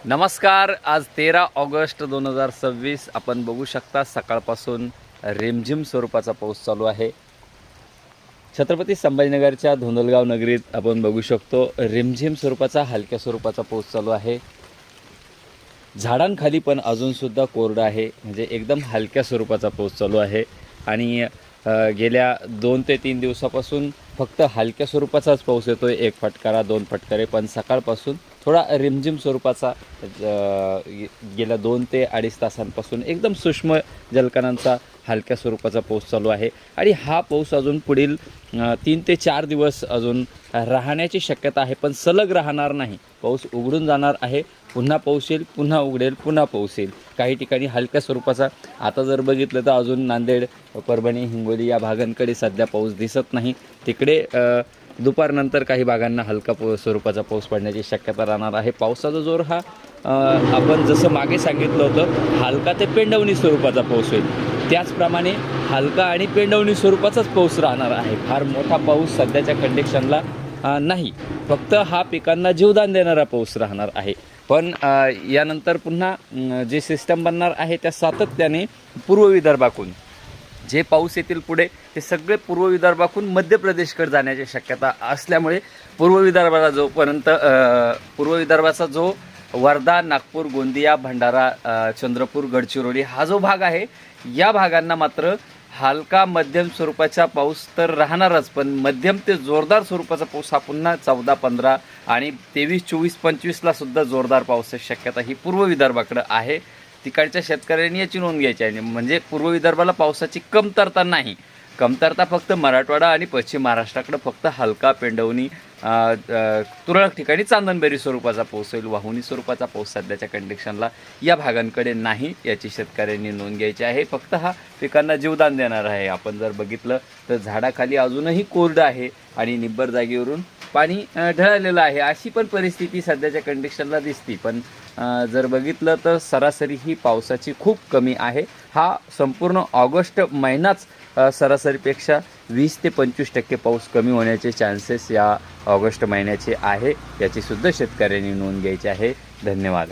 नमस्कार. आज 13 ऑगस्ट 2026. आपण बघू शकता सकाळपासून रिमझिम स्वरूपाचा पाऊस चालू आहे. छत्रपती संभाजीनगरच्या धोंडलगाव नगरीत आपण बघू शकतो रिमझिम स्वरूपाचा हलक्या स्वरूपाचा पाऊस चालू आहे. झाडांखाली पण अजूनसुद्धा कोरडं आहे, म्हणजे एकदम हलक्या स्वरूपाचा पाऊस चालू आहे. आणि गेल्या 2 ते 3 दिवसापासून फक्त हलक्या स्वरूपाचाच पाऊस येतोय, एक फटकारा 2 फटकारे. पण सकाळपासून थोडा रिमझिम स्वरूपाचा गेल्या 2 ते 2.5 तासांपासून एकदम सूक्ष्म जलकणांचा हलक्या स्वरूपाचा पाऊस चालू आहे. आणि हा पाऊस अजून पुढील 3 ते 4 दिवस अजून राहण्याची शक्यता आहे, पण सलग राहणार नाही. पाऊस उघडून जाणार आहे, पुन्हा पाऊस येईल, पुन्हा उघडेल, पुन्हा पाऊस येईल. काही ठिकाणी हलक्या स्वरूपाचा. आता जर बघितलं तर अजून नांदेड, परभणी, हिंगोली या भागांकडे सध्या पाऊस दिसत नाही. तिकडे दुपारनंतर काही भागांना हलका स्वरूपाचा पाऊस पडण्याची शक्यता राहणार आहे. पावसाचा जोर हा आपण जसं मागे सांगितलं होतं, हलका ते पेंडवणी स्वरूपाचा पाऊस होईल, त्याचप्रमाणे हलका आणि पेंडवणी स्वरूपाचाच पाऊस राहणार आहे. फार मोठा पाऊस सध्याच्या कंडिशनला नाही, फक्त हा पिकांना जीवदान देणारा पाऊस राहणार आहे. पण यानंतर पुन्हा जे सिस्टम बनणार आहे त्या सातत्याने पूर्व विदर्भाकडून जे पाऊस येतील पुढे ते सगळे पूर्व विदर्भाकडून मध्य प्रदेशकडे जाण्याची शक्यता असल्यामुळे पूर्व विदर्भाचा जो वर्धा, नागपूर, गोंदिया, भंडारा, चंद्रपूर, गडचिरोली हा जो भाग आहे, या भागांना मात्र हलका मध्यम स्वरूपाचा पाऊस तर राहणारच, पण मध्यम ते जोरदार स्वरूपाचा पाऊस हा पुन्हा 14, 15 आणि 23, 24, 25ला सुद्धा जोरदार पावसाची शक्यता ही पूर्व विदर्भाकडे आहे. तिकडच्या शेतकऱ्यांनी याची नोंद घ्यायची आहे. म्हणजे पूर्व विदर्भाला पावसाची कमतरता नाही, कमतरता फक्त मराठवाडा आणि पश्चिम महाराष्ट्राकडे फक्त हलका पेंडवणी, तुरळक ठिकाणी चांदणबेरी स्वरूपाचा पाऊस होईल. वाहुणी स्वरूपाचा पाऊस सध्याच्या कंडिशनला या भागांकडे नाही, याची शेतकऱ्यांनी नोंद घ्यायची आहे. फक्त हा पिकांना जीवदान देणार आहे. आपण जर बघितलं तर झाडाखाली अजूनही कोरडं आहे आणि निब्बर जागेवरून पाणी ढळलेलं आहे, अशी पण परिस्थिती सध्याच्या कंडिशनला दिसती. पण जर बघितलं तर सरासरी ही पावसाची खूप कमी आहे. हा संपूर्ण ऑगस्ट महिनाच सरासरीपेक्षा 20 ते 25% पाऊस कमी होण्याचे चान्सेस या ऑगस्ट महिन्याचे आहे, याची सुद्धा शेतकऱ्यांनी नोंद घ्यायची आहे. धन्यवाद.